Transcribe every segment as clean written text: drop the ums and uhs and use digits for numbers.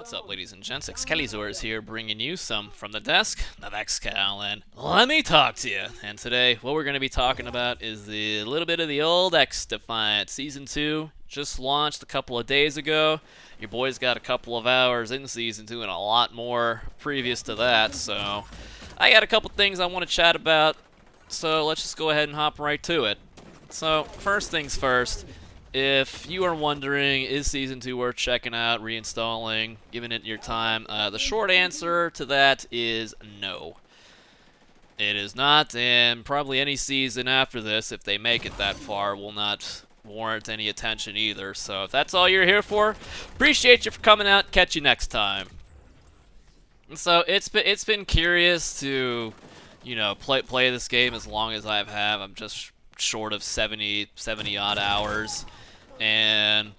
What's up, ladies and gents? xcalizorz here, bringing you some from the desk of xcal, and let me talk to you. And today, what we're going to be talking about is a little bit of the old XDefiant. Season 2 just launched a couple of days ago. Your boy's got a couple of hours in Season 2 and a lot more previous to that, so I got a couple things I want to chat about, so let's just go ahead and hop right to it. So, first things first. If you are wondering, is Season 2 worth checking out, reinstalling, giving it your time, the short answer to that is no. It is not, and probably any season after this, if they make it that far, will not warrant any attention either. So if that's all you're here for, appreciate you for coming out. Catch you next time. And so it's been curious to, you know, play this game as long as I have. I'm just short of 70 odd hours. And,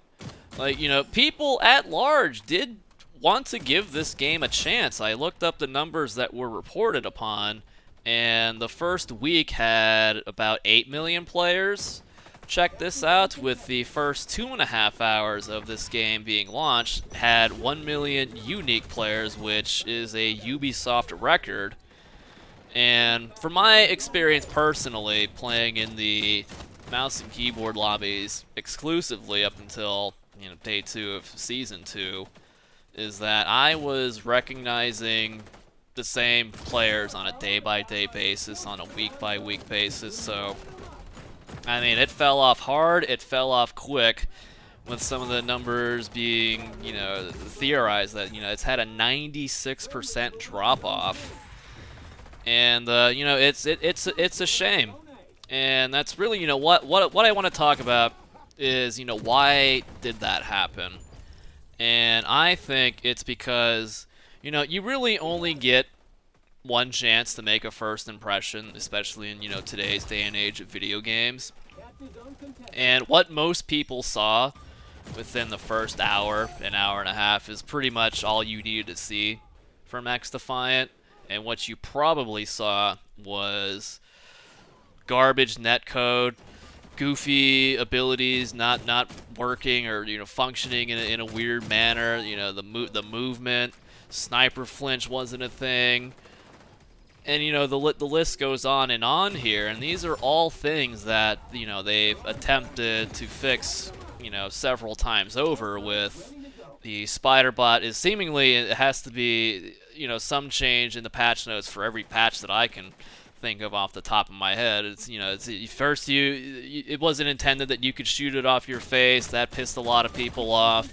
like, you know, people at large did want to give this game a chance. I looked up the numbers that were reported upon, and the first week had about 8 million players. Check this out, with the first 2.5 hours of this game being launched, had 1 million unique players, which is a Ubisoft record. And from my experience personally, playing in the mouse and keyboard lobbies exclusively up until, you know, day 2 of Season 2, is that I was recognizing the same players on a day-by-day basis, on a week-by-week basis. So, I mean, it fell off hard, it fell off quick, with some of the numbers being, you know, theorized that, you know, it's had a 96% drop-off. And you know, it's a shame, and that's really, you know, what I want to talk about is, you know, why did that happen? And I think it's because, you know, you really only get one chance to make a first impression, especially in, you know, today's day and age of video games. And what most people saw within the first hour, an hour and a half, is pretty much all you needed to see from XDefiant. And what you probably saw was garbage netcode, goofy abilities not working or, you know, functioning in a weird manner. You know, the movement, sniper flinch wasn't a thing, and, you know, the list goes on here. And these are all things that, you know, they've attempted to fix, you know, several times over. With the spider bot, is seemingly, it has to be, you know, some change in the patch notes for every patch that I can think of off the top of my head. It's, you know, first it wasn't intended that you could shoot it off your face. That pissed a lot of people off.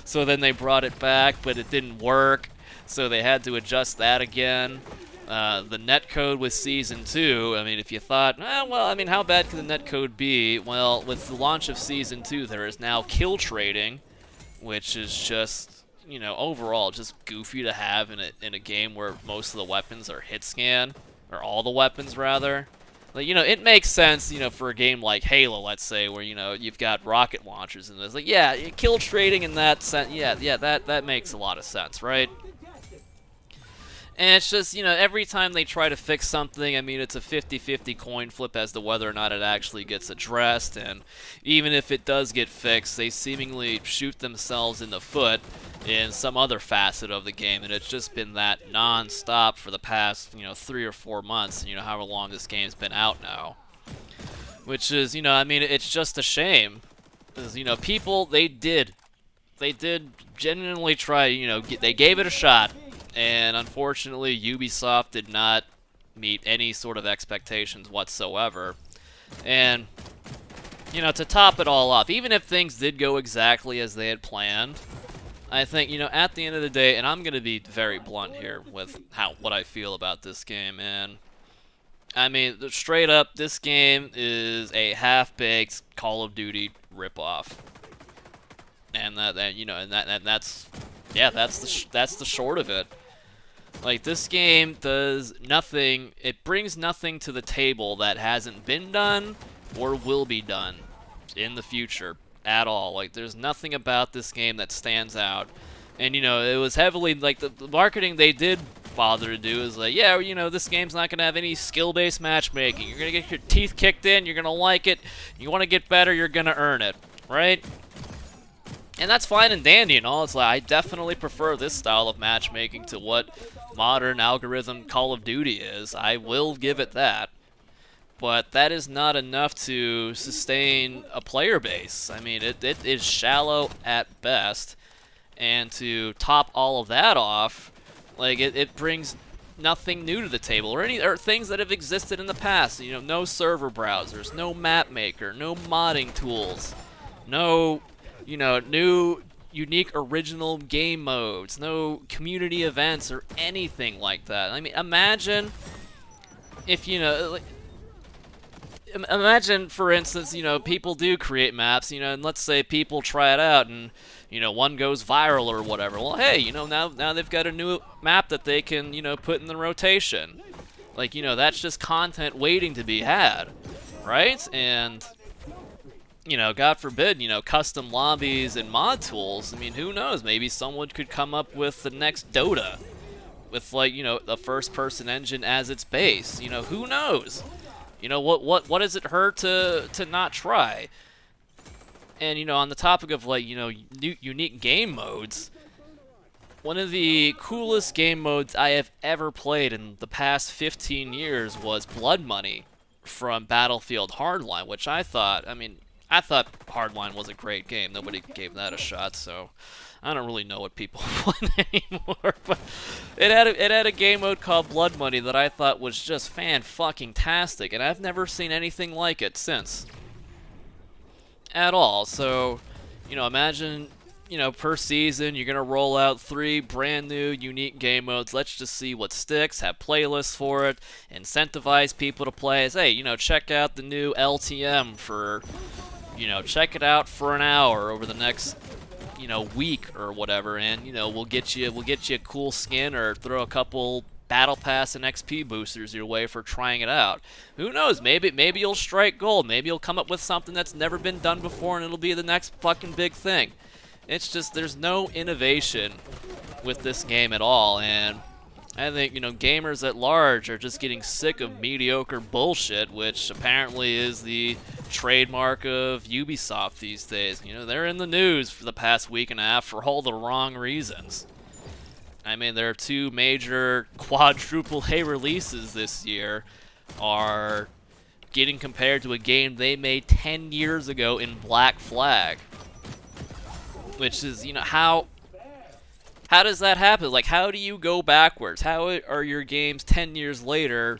So then they brought it back, but it didn't work, so they had to adjust that again. The netcode with Season 2, I mean, if you thought, well, I mean, how bad can the netcode be? Well, with the launch of Season 2, there is now kill trading, which is just, you know, overall just goofy to have in a game where most of the weapons are hit scan, or all the weapons rather. Like, you know, it makes sense, you know, for a game like Halo, let's say, where, you know, you've got rocket launchers and it's like, yeah, kill trading in that sense, yeah, that makes a lot of sense, right? And it's just, you know, every time they try to fix something, I mean, it's a 50-50 coin flip as to whether or not it actually gets addressed. And even if it does get fixed, they seemingly shoot themselves in the foot in some other facet of the game. And it's just been that non-stop for the past, you know, 3 or 4 months, you know, however long this game's been out now. Which is, you know, I mean, it's just a shame. Because, you know, people, they did genuinely try, you know, they gave it a shot. And unfortunately, Ubisoft did not meet any sort of expectations whatsoever. And, you know, to top it all off, even if things did go exactly as they had planned, I think, you know, at the end of the day, and I'm going to be very blunt here with what I feel about this game, and I mean, straight up, this game is a half-baked Call of Duty ripoff. And that you know, and that's, yeah, that's the short of it. Like, this game does nothing, it brings nothing to the table that hasn't been done or will be done in the future at all. Like, there's nothing about this game that stands out. And, you know, it was heavily, like, the marketing they did bother to do is like, yeah, you know, this game's not going to have any skill-based matchmaking. You're going to get your teeth kicked in, you're going to like it, you want to get better, you're going to earn it, right? And that's fine and dandy and all. It's like, I definitely prefer this style of matchmaking to what modern algorithm Call of Duty is. I will give it that. But that is not enough to sustain a player base. I mean, it is shallow at best. And to top all of that off, like, it brings nothing new to the table, or things that have existed in the past. You know, no server browsers, no map maker, no modding tools, no, you know, new unique original game modes, no community events or anything like that. I mean, imagine if, you know, like, imagine, for instance, you know, people do create maps, you know, and let's say people try it out and, you know, one goes viral or whatever. Well, hey, you know, now they've got a new map that they can, you know, put in the rotation. Like, you know, that's just content waiting to be had, right? And, you know, God forbid, you know, custom lobbies and mod tools. I mean, who knows? Maybe someone could come up with the next Dota with, like, you know, the first-person engine as its base. You know, who knows? You know, what does it hurt to not try? And, you know, on the topic of, like, you know, unique game modes, one of the coolest game modes I have ever played in the past 15 years was Blood Money from Battlefield Hardline, which I thought Hardline was a great game. Nobody gave that a shot, so I don't really know what people want anymore. But it had a game mode called Blood Money that I thought was just fan-fucking-tastic, and I've never seen anything like it since. At all. So, you know, imagine, you know, per season you're gonna roll out 3 brand new unique game modes. Let's just see what sticks, have playlists for it, incentivize people to play. Say, hey, you know, check out the new LTM for, you know, check it out for an hour over the next, you know, week or whatever, and, you know, we'll get you a cool skin or throw a couple Battle Pass and XP boosters your way for trying it out. Who knows? Maybe you'll strike gold. Maybe you'll come up with something that's never been done before, and it'll be the next fucking big thing. It's just, there's no innovation with this game at all, and I think, you know, gamers at large are just getting sick of mediocre bullshit, which apparently is the trademark of Ubisoft these days. You know, they're in the news for the past week and a half for all the wrong reasons. I mean, their 2 major quadruple A releases this year are getting compared to a game they made 10 years ago in Black Flag. Which is, you know, how does that happen? Like, how do you go backwards? How are your games 10 years later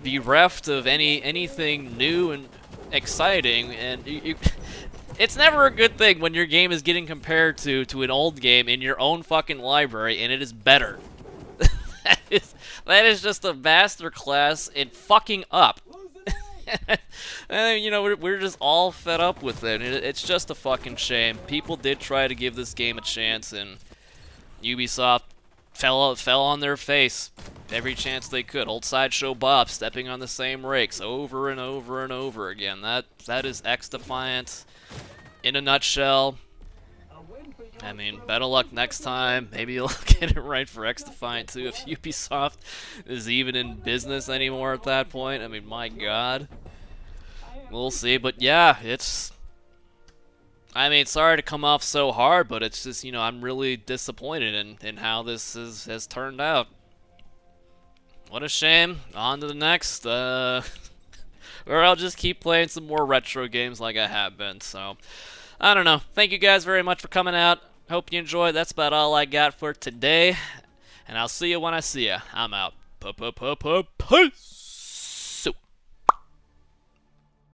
bereft of anything new and exciting? And it's never a good thing when your game is getting compared to an old game in your own fucking library, and it is better. that is just a masterclass in fucking up. And, you know, we're just all fed up with it. It's just a fucking shame. People did try to give this game a chance, and Ubisoft fell on their face every chance they could. Old Sideshow Bob stepping on the same rakes over and over and over again. That is XDefiant in a nutshell. I mean, better luck next time. Maybe you'll get it right for XDefiant too if Ubisoft is even in business anymore at that point. I mean, my god. We'll see, but yeah, I mean, sorry to come off so hard, but it's just, you know, I'm really disappointed in how this has turned out. What a shame. On to the next, or I'll just keep playing some more retro games like I have been, so I don't know. Thank you guys very much for coming out. Hope you enjoyed. That's about all I got for today, and I'll see you when I see you. I'm out. Peace.